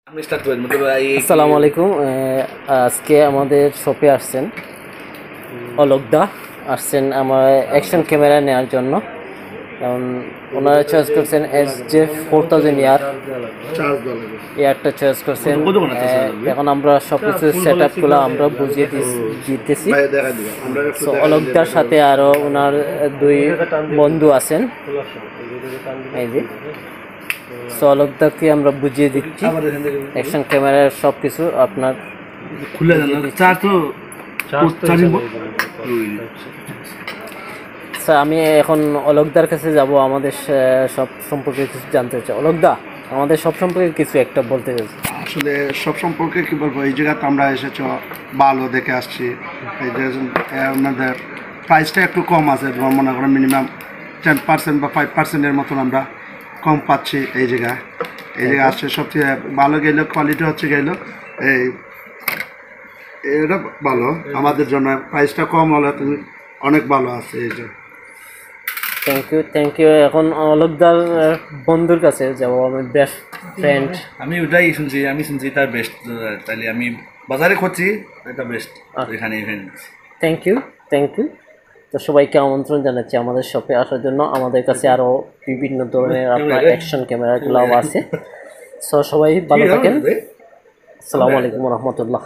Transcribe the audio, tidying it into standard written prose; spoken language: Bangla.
আসসালামু আলাইকুম। আজকে আমাদের শপে আসছেন অলোকদা আসছেন আমার অ্যাকশন ক্যামেরা নেওয়ার জন্য। কারণ ওনারা চয়েস করছেন SJ4000 ইয়ারটা চয়েস করছেন। এখন আমরা সব কিছু সেট আপগুলো আমরা বুঝিয়ে দিতেছি। তো অলোকদার সাথে আরও ওনার দুই বন্ধু আছেন, এই যে সলকদাকে আমরা বুঝিয়ে দিচ্ছি অ্যাকশন ক্যামেরার সব কিছু আপনার খুলে স্যার। আমি এখন অলোকদার কাছে যাব, আমাদের সব সম্পর্কে কিছু জানতে চাই। অলোকদা, আমাদের সব সম্পর্কে কিছু একটা বলতে চাইছি। আসলে সব সম্পর্কে কি বলবো, এই জায়গাতে আমরা এসেছি ভালো দেখে আসছি। এই যে আমাদের প্রাইসটা একটু কম আছে, মনে করেন মিনিমাম 10% বা 5%-এর মতন আমরা কম পাচ্ছি এই জায়গায় আসছে। সবচেয়ে ভালো গেল কোয়ালিটি হচ্ছে গেল এই এটা ভালো আমাদের জন্য, প্রাইসটা কম হলে তুমি অনেক ভালো আছে এই যে। Thank you. এখন অলোকদার বন্ধুর কাছে যাবো, আমার বেস্ট ফ্রেন্ড। আমি ওটাই শুনছি তার বেস্ট, তাহলে আমি বাজারে খুঁজছি এটা বেস্ট এখানে ইভেন্ট। Thank you. তো সবাইকে আমন্ত্রণ জানাচ্ছি আমাদের শপে আসার জন্য। আমাদের কাছে আরও বিভিন্ন ধরনের আপনার অ্যাকশন ক্যামেরাগুলো আছে। সো সবাই ভালো থাকেন। আসসালামু আলাইকুম রহমতুল্লাহ।